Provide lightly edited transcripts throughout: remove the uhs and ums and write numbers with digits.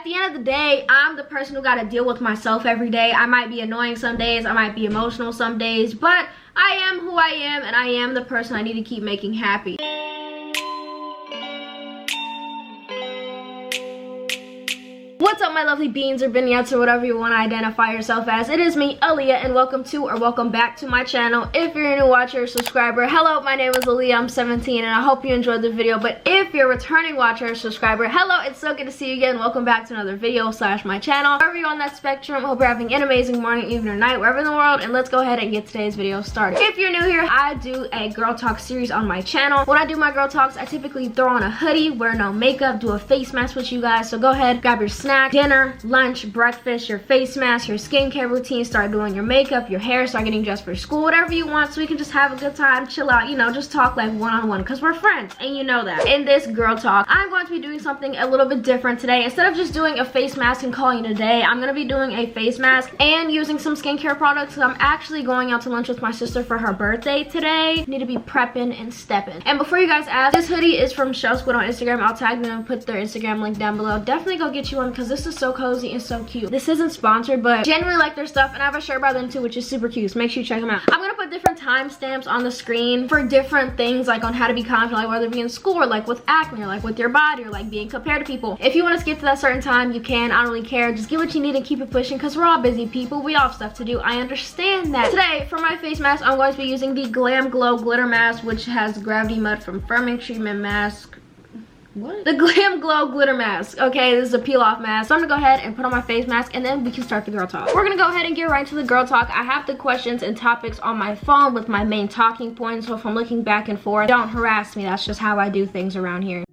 the end of the day, I'm the person who got to deal with myself every day. I might be annoying some days, I might be emotional some days, but I am who I am, and I am the person I need to keep making happy. What's up, my lovely beans or beignets or whatever you want to identify yourself as? It is me, Aliyah, and welcome to or welcome back to my channel. If you're a new watcher or subscriber, hello, my name is Aliyah, I'm 17, and I hope you enjoyed the video. But if you're a returning watcher or subscriber, hello, it's so good to see you again. Welcome back to another video / my channel. Wherever you're on that spectrum, hope you're having an amazing morning, evening, or night, wherever in the world, and let's go ahead and get today's video started. If you're new here, I do a girl talk series on my channel. When I do my girl talks, I typically throw on a hoodie, wear no makeup, do a face mask with you guys, so go ahead, grab your snack, dinner, lunch, breakfast, your face mask, your skincare routine, start doing your makeup, your hair, start getting dressed for school, whatever you want, so we can just have a good time, chill out, you know, just talk like one-on-one, because we're friends, and you know that. In this girl talk, I'm going to be doing something a little bit different today. Instead of just doing a face mask and calling it a day, I'm going to be doing a face mask and using some skincare products. I'm actually going out to lunch with my sister for her birthday today. Need to be prepping and stepping. And before you guys ask, this hoodie is from Shell Squid on Instagram. I'll tag them and put their Instagram link down below. Definitely go get you one because this is so cozy and so cute. This isn't sponsored, but genuinely like their stuff, and I have a shirt by them too, which is super cute, so make sure you check them out. I'm gonna put different timestamps on the screen for different things, like on how to be confident, like whether it be in school or like with acne or like with your body or like being compared to people. If you want to skip to that certain time, you can. I don't really care. Just get what you need and keep it pushing, because we're all busy people. We all have stuff to do. I understand that. Today for my face mask, I'm going to be using the Glam Glow glitter mask, which has gravity mud from firming treatment mask. What? The Glam Glow glitter mask. Okay, this is a peel off mask. So I'm gonna go ahead and put on my face mask, and then we can start the girl talk. We're gonna go ahead and get right into the girl talk. I have the questions and topics on my phone with my main talking points, so if I'm looking back and forth, don't harass me. That's just how I do things around here.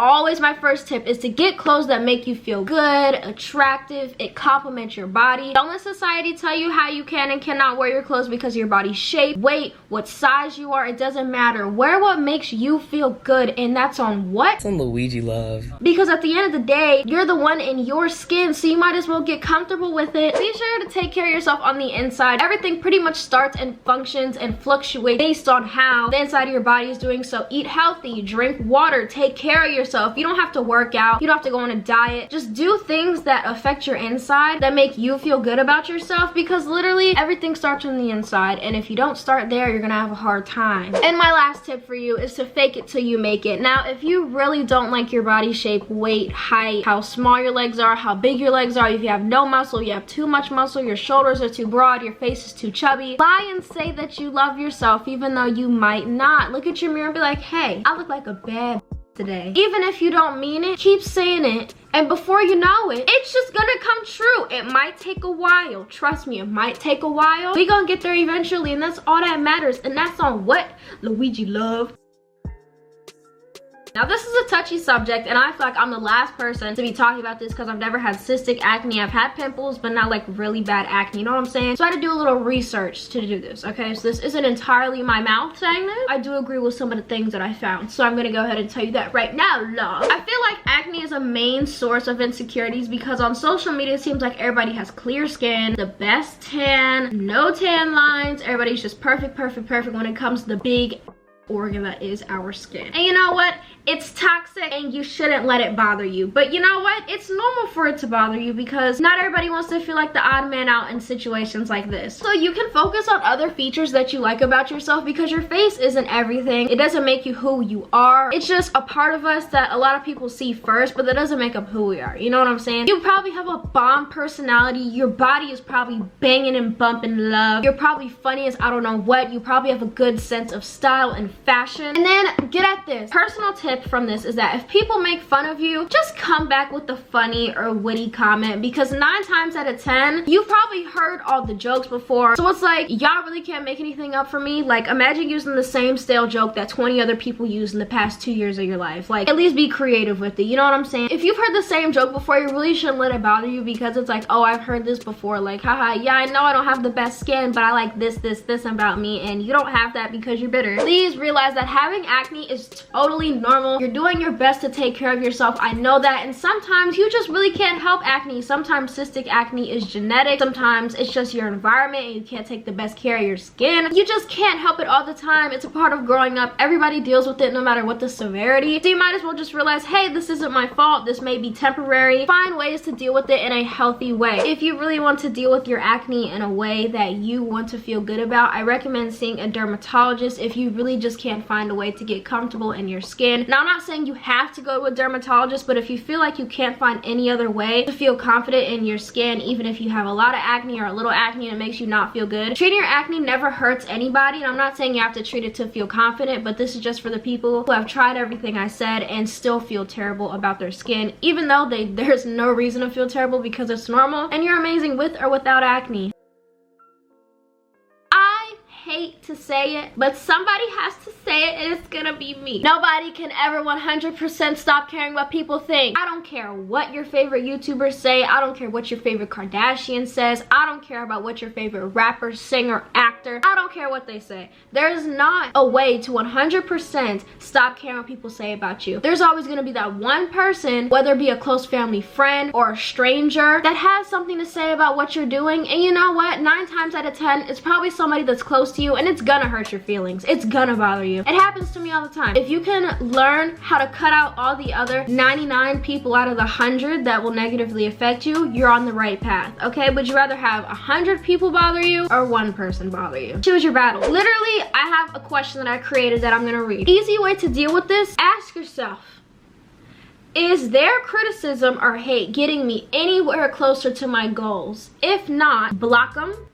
Always my first tip is to get clothes that make you feel good, attractive, it complements your body. Don't let society tell you how you can and cannot wear your clothes because of your body's shape, weight, what size you are. It doesn't matter. Wear what makes you feel good, and that's on what? It's on Luigi love. Because at the end of the day, you're the one in your skin, so you might as well get comfortable with it. Be sure to take care of yourself on the inside. Everything pretty much starts and functions and fluctuates based on how the inside of your body is doing. So eat healthy, drink water, take care of yourself. You don't have to work out, you don't have to go on a diet. Just do things that affect your inside, that make you feel good about yourself, because literally everything starts from the inside, and if you don't start there, you're gonna have a hard time. And my last tip for you is to fake it till you make it. Now, if you really don't like your body shape, weight, height, how small your legs are, how big your legs are, if you have no muscle, you have too much muscle, your shoulders are too broad, your face is too chubby, lie and say that you love yourself even though you might not. Look at your mirror and be like, hey, I look like a bad today. Even if you don't mean it, keep saying it, and before you know it, it's just gonna come true. It might take a while. Trust me, it might take a while. We gonna get there eventually, and that's all that matters. And that's on what? Luigi love. Now, this is a touchy subject, and I feel like I'm the last person to be talking about this because I've never had cystic acne. I've had pimples, but not like really bad acne, you know what I'm saying? So I had to do a little research to do this, okay? So this isn't entirely my mouth saying this. I do agree with some of the things that I found, so I'm gonna go ahead and tell you that right now, love. I feel like acne is a main source of insecurities because on social media, it seems like everybody has clear skin, the best tan, no tan lines, everybody's just perfect when it comes to the big organ that is our skin. And you know what? It's toxic and you shouldn't let it bother you. But you know what? It's normal for it to bother you because not everybody wants to feel like the odd man out in situations like this. So you can focus on other features that you like about yourself because your face isn't everything. It doesn't make you who you are. It's just a part of us that a lot of people see first, but that doesn't make up who we are. You know what I'm saying? You probably have a bomb personality. Your body is probably banging and bumping love. You're probably funny as I don't know what. You probably have a good sense of style and fashion. And then get at this. Personal tip from this is that if people make fun of you, just come back with a funny or witty comment, because 9 times out of 10 you've probably heard all the jokes before. So it's like, y'all really can't make anything up for me. Like, imagine using the same stale joke that 20 other people used in the past 2 years of your life. Like, at least be creative with it, you know what I'm saying? If you've heard the same joke before, you really shouldn't let it bother you, because it's like, oh, I've heard this before. Like, haha, yeah, I know I don't have the best skin, but I like this about me, and you don't have that because you're bitter. Please realize that having acne is totally normal. You're doing your best to take care of yourself. I know that. And sometimes you just really can't help acne. Sometimes cystic acne is genetic. Sometimes it's just your environment and you can't take the best care of your skin. You just can't help it all the time. It's a part of growing up. Everybody deals with it no matter what the severity. So you might as well just realize, hey, this isn't my fault. This may be temporary. Find ways to deal with it in a healthy way. If you really want to deal with your acne in a way that you want to feel good about, I recommend seeing a dermatologist if you really just can't find a way to get comfortable in your skin. Now, I'm not saying you have to go to a dermatologist, but if you feel like you can't find any other way to feel confident in your skin, even if you have a lot of acne or a little acne and it makes you not feel good, treating your acne never hurts anybody. And I'm not saying you have to treat it to feel confident, but this is just for the people who have tried everything I said and still feel terrible about their skin, even though there's no reason to feel terrible because it's normal and you're amazing with or without acne. Hate to say it, but somebody has to say it, and it's gonna be me. Nobody can ever 100% stop caring what people think. I don't care what your favorite YouTubers say. I don't care what your favorite Kardashian says. I don't care about what your favorite rapper, singer, actor. I don't care what they say. There's not a way to 100% stop caring what people say about you. There's always gonna be that one person, whether it be a close family friend or a stranger, that has something to say about what you're doing. And you know what? 9 times out of 10, it's probably somebody that's close to you, and it's gonna hurt your feelings. It's gonna bother you. It happens to me all the time. If you can learn how to cut out all the other 99 people out of the 100 that will negatively affect you, you're on the right path, okay? Would you rather have 100 people bother you or 1 person bother you? Choose your battle. Literally, I have a question that I created that I'm gonna read. Easy way to deal with this: ask yourself, is their criticism or hate getting me anywhere closer to my goals? If not, block them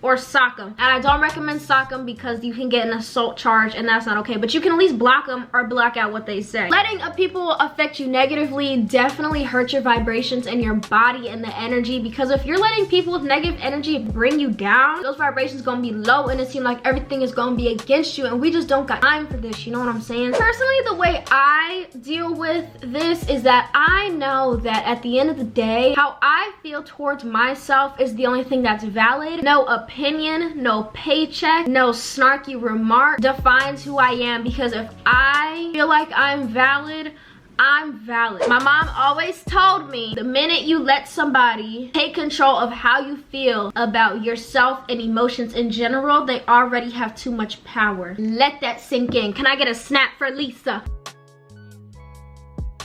or sock them. And I don't recommend sock them because you can get an assault charge and that's not okay, but you can at least block them or block out what they say. Letting people affect you negatively definitely hurts your vibrations and your body and the energy, because if you're letting people with negative energy bring you down, those vibrations gonna be low and it seems like everything is gonna be against you, and we just don't got time for this, you know what I'm saying? Personally, the way I deal with this is that I know that at the end of the day, how I feel towards myself is the only thing that's valid. No opinion, no paycheck, no snarky remark defines who I am, because if I feel like I'm valid, I'm valid. My mom always told me, the minute you let somebody take control of how you feel about yourself and emotions in general, they already have too much power. Let that sink in. Can I get a snap for Lisa?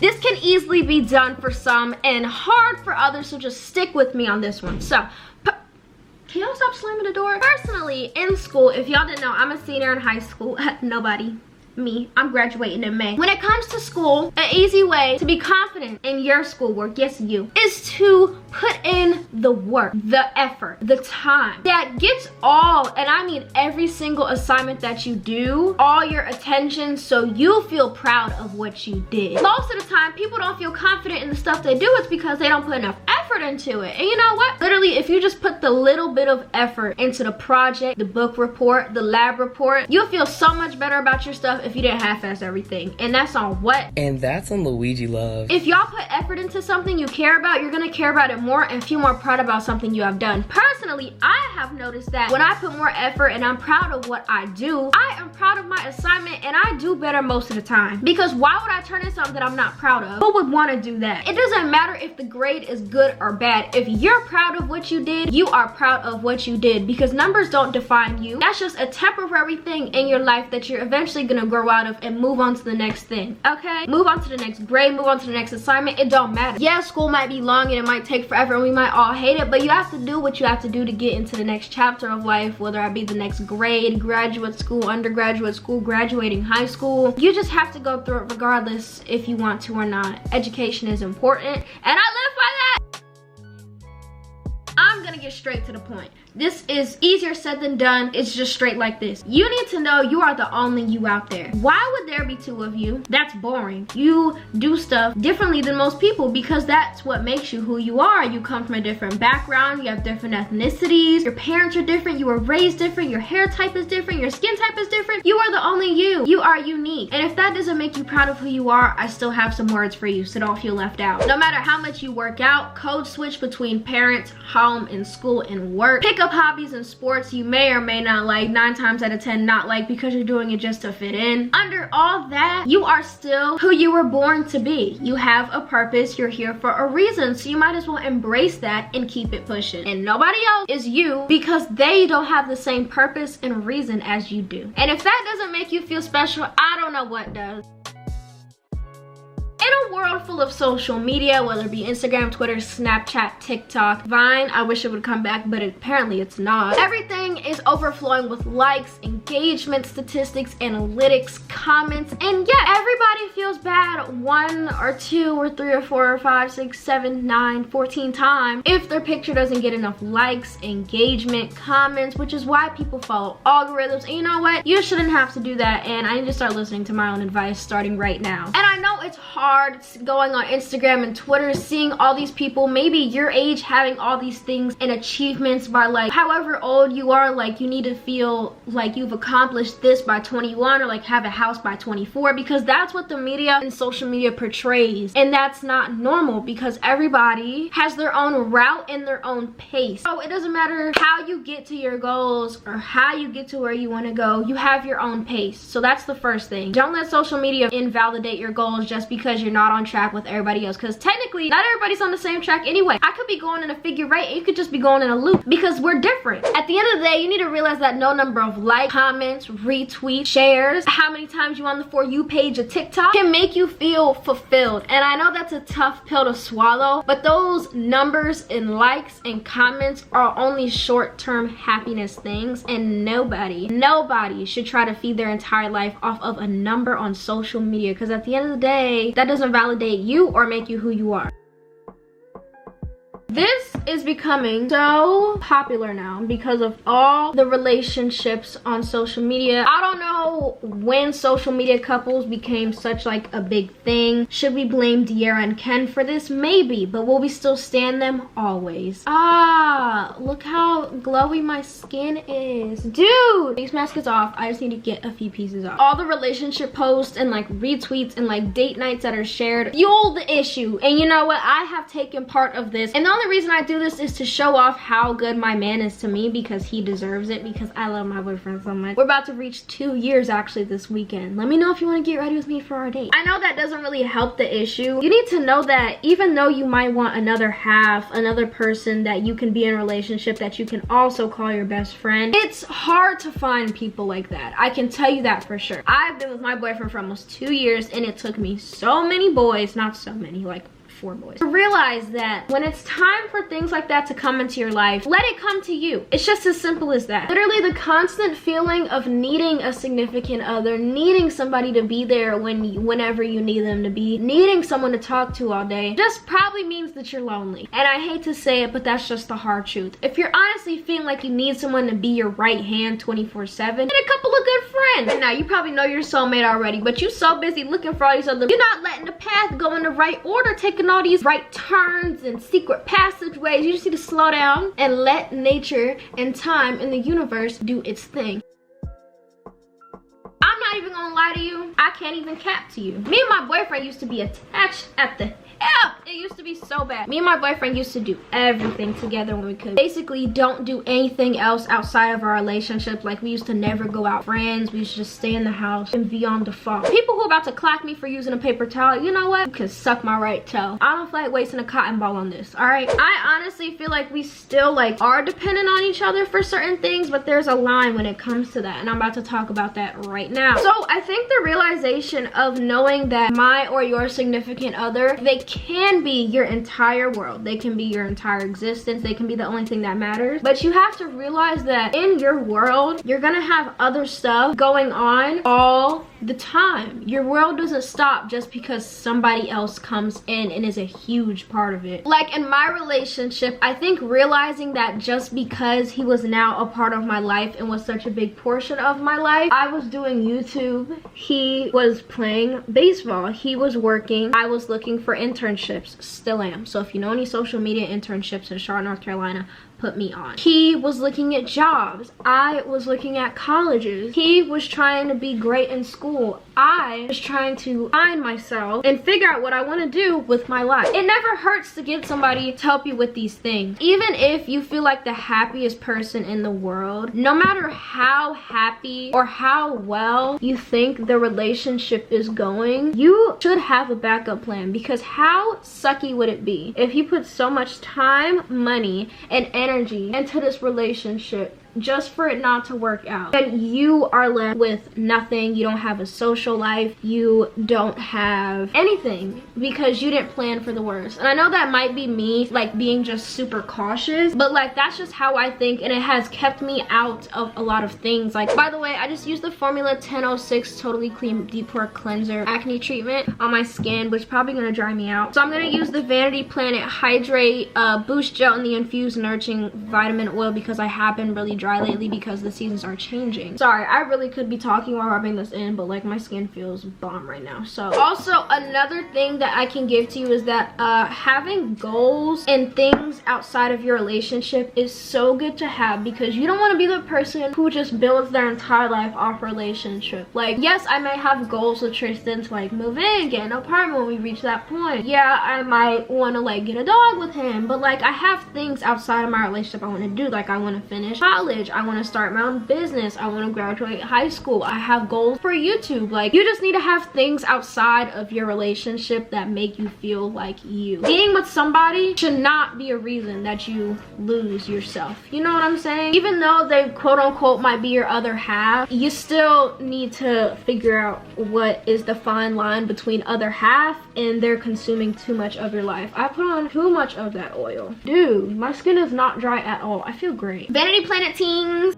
This can easily be done for some and hard for others, so just stick with me on this one. So, can y'all stop slamming the door? Personally, in school, if y'all didn't know, I'm a senior in high school. Nobody. Me. I'm graduating in May. When it comes to school, an easy way to be confident in your schoolwork, yes you, is to put in the work, the effort, the time. That gets all, and I mean every single assignment that you do, all your attention, so you feel proud of what you did. Most of the time, people don't feel confident in the stuff they do. It's because they don't put enough effort into it. And you know what? Literally, if you just put the little bit of effort into the project, the book report, the lab report, you'll feel so much better about your stuff if you didn't half-ass everything. And that's on what? And that's on Luigi Love. If y'all put effort into something you care about, you're gonna care about it more and feel more proud about something you have done. Personally, I have noticed that when I put more effort and I'm proud of what I do, I am proud of my assignment and I do better most of the time. Because why would I turn in something that I'm not proud of? Who would want to do that? It doesn't matter if the grade is good or bad. If you're proud of what you did, you are proud of what you did, because numbers don't define you. That's just a temporary thing in your life that you're eventually gonna grow out of and move on to the next thing, okay? Move on to the next grade, move on to the next assignment. It don't matter. Yeah, school might be long and it might take forever and we might all hate it, but you have to do what you have to do to get into the next chapter of life, whether it be the next grade, graduate school, undergraduate school, graduating high school. You just have to go through it regardless if you want to or not. Education is important, and I live by that. I'm gonna get straight to the point. This is easier said than done. It's just straight like this. You need to know you are the only you out there. Why would there be 2 of you? That's boring. You do stuff differently than most people because that's what makes you who you are. You come from a different background. You have different ethnicities. Your parents are different. You were raised different. Your hair type is different. Your skin type is different. You are the only you. You are unique. And if that doesn't make you proud of who you are, I still have some words for you, so don't feel left out. No matter how much you work out, code switch between parents, home, and school and work. Pick up hobbies and sports you may or may not like, 9 times out of 10 not like, because you're doing it just to fit in. Under all that, you are still who you were born to be. You have a purpose, you're here for a reason, so you might as well embrace that and keep it pushing. And nobody else is you because they don't have the same purpose and reason as you do. And if that doesn't make you feel special, I don't know what does. In a world full of social media, whether it be Instagram, Twitter, Snapchat, TikTok, Vine, I wish it would come back, but apparently it's not. Everything is overflowing with likes, engagement statistics, analytics, comments, and yeah, everybody feels bad 1 or 2 or 3 or 4 or 5, 6, 7, 9, 14 times if their picture doesn't get enough likes, engagement, comments, which is why people follow algorithms. And you know what? You shouldn't have to do that, and I need to start listening to my own advice starting right now. And I know it's hard going on Instagram and Twitter, seeing all these people maybe your age having all these things and achievements by like however old you are, like you need to feel like you've accomplished this by 21 or like have a house by 24, because that's what the media and social media portrays, and that's not normal because everybody has their own route and their own pace. So it doesn't matter how you get to your goals or how you get to where you want to go, you have your own pace. So that's the first thing. Don't let social media invalidate your goals just because you're not on track with everybody else, because technically not everybody's on the same track anyway. I could be going in a figure eight and you could just be going in a loop, because we're different. At the end of the day, you need to realize that no number of likes, comments, retweets, shares, how many times you on the For You page of TikTok can make you feel fulfilled. And I know that's a tough pill to swallow, but those numbers and likes and comments are only short-term happiness things, and nobody should try to feed their entire life off of a number on social media, because at the end of the day, that doesn't validate you or make you who you are. This is becoming so popular now because of all the relationships on social media. I don't know when social media couples became such like a big thing. Should we blame De'Ara and Ken for this? Maybe, but will we still stand them? Always. Ah, look how glowy my skin is. Dude, face mask is off. I just need to get a few pieces off. All the relationship posts and like retweets and like date nights that are shared fuel the issue. And you know what? I have taken part of this. And the only reason I do this is to show off how good my man is to me, because he deserves it, because I love my boyfriend so much. We're about to reach 2 years actually this weekend. Let me know if you want to get ready with me for our date. I know that doesn't really help the issue. You need to know that even though you might want another half, another person that you can be in a relationship that you can also call your best friend, it's hard to find people like that. I can tell you that for sure. I've been with my boyfriend for almost 2 years, and it took me so many boys, not so many, like 4 boys, to realize that when it's time for things like that to come into your life, let it come to you. It's just as simple as that. Literally, the constant feeling of needing a significant other, needing somebody to be there whenever you need them to be, needing someone to talk to all day, just probably means that you're lonely. And I hate to say it, but that's just the hard truth. If you're honestly feeling like you need someone to be your right hand 24/7, get a couple of good friends. And now you probably know your soulmate already, but you're so busy looking for all these other, you're not letting the path go in the right order, taking all these right turns and secret passageways. You just need to slow down and let nature and time in the universe do its thing. I'm not even gonna lie to you, I can't even cap to you. Me and my boyfriend used to be attached at the hip. It used to be so bad. Me and my boyfriend used to do everything together when we could. Basically, don't do anything else outside of our relationship. Like, we used to never go out friends. We used to just stay in the house and be on default. People who are about to clock me for using a paper towel, you know what? You can suck my right toe. I don't feel like wasting a cotton ball on this, all right? I honestly feel like we still like are dependent on each other for certain things, but there's a line when it comes to that, and I'm about to talk about that right now. So I think the realization of knowing that my or your significant other, they can be your entire world, they can be your entire existence, they can be the only thing that matters, but you have to realize that in your world you're gonna have other stuff going on all the time. Your world doesn't stop just because somebody else comes in and is a huge part of it. Like in my relationship, I think realizing that just because he was now a part of my life and was such a big portion of my life, I was doing YouTube, he was playing baseball, he was working, I was looking for internships, still am. So if you know any social media internships in Charlotte, North Carolina, put me on. He was looking at jobs, I was looking at colleges, he was trying to be great in school cool. I was trying to find myself and figure out what I want to do with my life. It never hurts to get somebody to help you with these things. Even if you feel like the happiest person in the world, no matter how happy or how well you think the relationship is going, you should have a backup plan, because how sucky would it be if you put so much time, money, and energy into this relationship just for it not to work out, and you are left with nothing? You don't have a social life, you don't have anything because you didn't plan for the worst. And I know that might be me like being just super cautious, but like that's just how I think, and it has kept me out of a lot of things. Like, by the way, I just used the Formula 1006 Totally Clean Deep Pore Cleanser acne treatment on my skin, which is probably gonna dry me out. So I'm gonna use the Vanity Planet Hydrate Boost Gel and the Infused Nourishing Vitamin Oil, because I have been really dry lately because the seasons are changing. Sorry, I really could be talking while rubbing this in, but like my skin feels bomb right now. So also another thing that I can give to you is that having goals and things outside of your relationship is so good to have, because you don't want to be the person who just builds their entire life off relationship. Like, yes, I may have goals with Tristan to like move in, get an apartment when we reach that point. Yeah, I might want to like get a dog with him, but like I have things outside of my relationship I want to do. Like, I want to finish college, I want to start my own business, I want to graduate high school, I have goals for YouTube. Like, you just need to have things outside of your relationship that make you feel like you. Being with somebody should not be a reason that you lose yourself. You know what I'm saying? Even though they quote unquote might be your other half, you still need to figure out what is the fine line between other half and they're consuming too much of your life. I put on too much of that oil. Dude, my skin is not dry at all. I feel great. Vanity Planet Teens.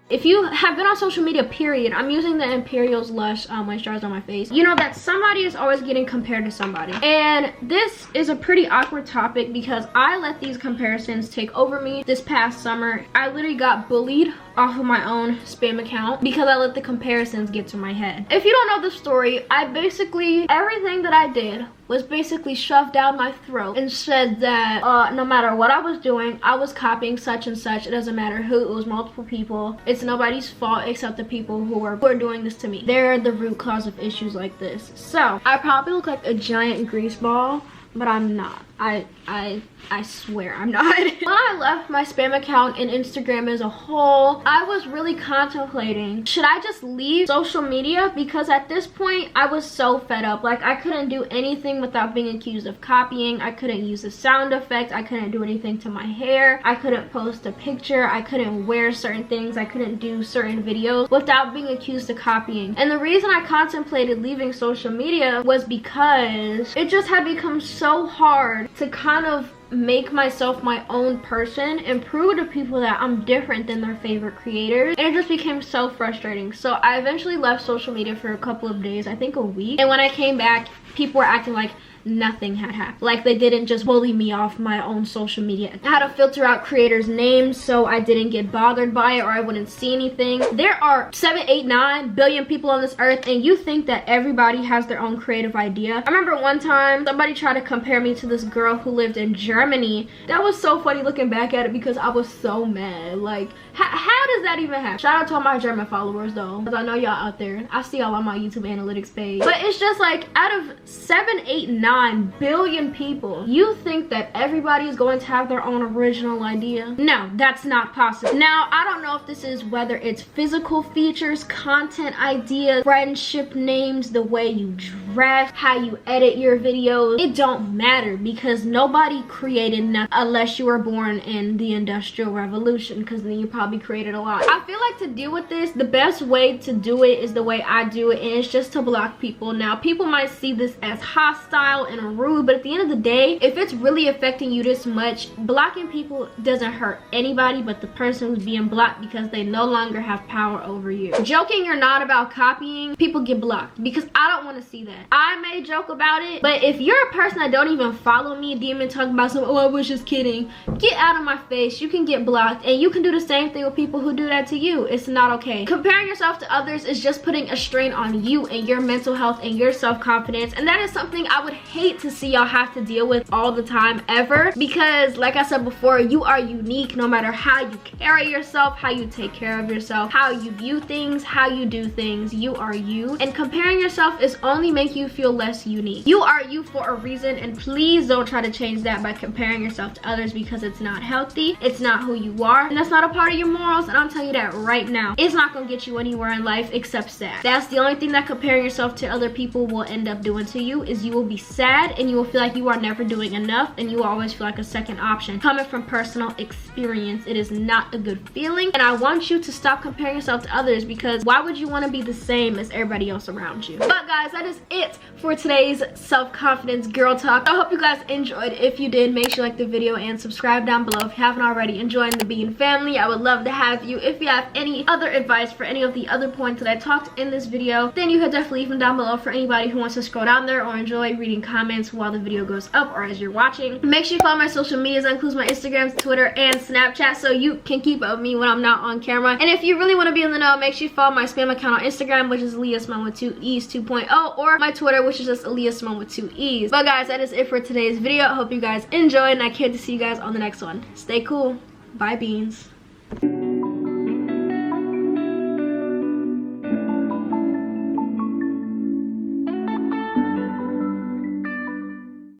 If you have been on social media, period, I'm using the Imperial's Lush moisturizer on my face. You know that somebody is always getting compared to somebody. And this is a pretty awkward topic because I let these comparisons take over me this past summer. I literally got bullied off of my own spam account because I let the comparisons get to my head. If you don't know the story, everything that I did was basically shoved down my throat and said that no matter what I was doing, I was copying such and such. It doesn't matter who, it was multiple people. It's nobody's fault except the people who are doing this to me. They're the root cause of issues like this. So I probably look like a giant grease ball, but I'm not. I swear I'm not. When I left my spam account and Instagram as a whole, I was really contemplating, should I just leave social media? Because at this point, I was so fed up. Like, I couldn't do anything without being accused of copying. I couldn't use a sound effect. I couldn't do anything to my hair. I couldn't post a picture. I couldn't wear certain things. I couldn't do certain videos without being accused of copying. And the reason I contemplated leaving social media was because it just had become so hard to kind of make myself my own person and prove to people that I'm different than their favorite creators, and it just became so frustrating. So I eventually left social media for a couple of days, I think a week, and when I came back, people were acting like nothing had happened. Like, they didn't just bully me off my own social media. I had to filter out creators' names so I didn't get bothered by it or I wouldn't see anything. There are 7, 8, 9 billion people on this earth, and you think that everybody has their own creative idea. I remember one time somebody tried to compare me to this girl who lived in Germany. That was so funny looking back at it because I was so mad. Like, how does that even happen? Shout out to all my German followers though, because I know y'all out there. I see y'all on my YouTube analytics page. But it's just like, out of 7, 8, 9 billion people, you think that everybody is going to have their own original idea? No, that's not possible. Now, I don't know if this is whether it's physical features, content ideas, friendship names, the way you dress, how you edit your videos. It don't matter because nobody created nothing unless you were born in the Industrial Revolution, because then you probably created a lot. I feel like to deal with this, the best way to do it is the way I do it, and it's just to block people. Now, people might see this as hostile and rude, but at the end of the day, if it's really affecting you this much, blocking people doesn't hurt anybody but the person who's being blocked, because they no longer have power over you. Joking or not about copying, people get blocked because I don't want to see that. that. I may joke about it, but if you're a person that don't even follow me, demon talking about some, oh, I was just kidding, get out of my face. You can get blocked, and you can do the same thing with people who do that to you. It's not okay. Comparing yourself to others is just putting a strain on you and your mental health and your self-confidence, and that is something I would hate to see y'all have to deal with all the time ever, because like I said before, you are unique no matter how you carry yourself, how you take care of yourself, how you view things, how you do things. You are you, and comparing yourself is only make you feel less unique. You are you for a reason, and please don't try to change that by comparing yourself to others, because it's not healthy, it's not who you are, and that's not a part of your morals. And I'm telling you that right now, it's not gonna get you anywhere in life except sad. That's the only thing that comparing yourself to other people will end up doing to you, is you will be sad and you will feel like you are never doing enough, and you will always feel like a second option. Coming from personal experience, it is not a good feeling, and I want you to stop comparing yourself to others, because why would you want to be the same as everybody else around you? But guys, that is it for today's self-confidence girl talk. I hope you guys enjoyed. If you did, make sure you like the video and subscribe down below if you haven't already. Join the Bean family. I would love to have you. If you have any other advice for any of the other points that I talked in this video, then you could definitely leave them down below for anybody who wants to scroll down there or enjoy reading comments while the video goes up or as you're watching. Make sure you follow my social medias. That includes my Instagram, Twitter, and Snapchat, so you can keep up with me when I'm not on camera. And if you really want to be in the know, make sure you follow my spam account on Instagram, which is Aliyah Simone with 2 E's 2.0, or my Twitter, which is just Aliyah Simone with 2 E's. But guys, that is it for today's video. I hope you guys enjoyed, and I can't wait to see you guys on the next one. Stay cool. Bye, beans.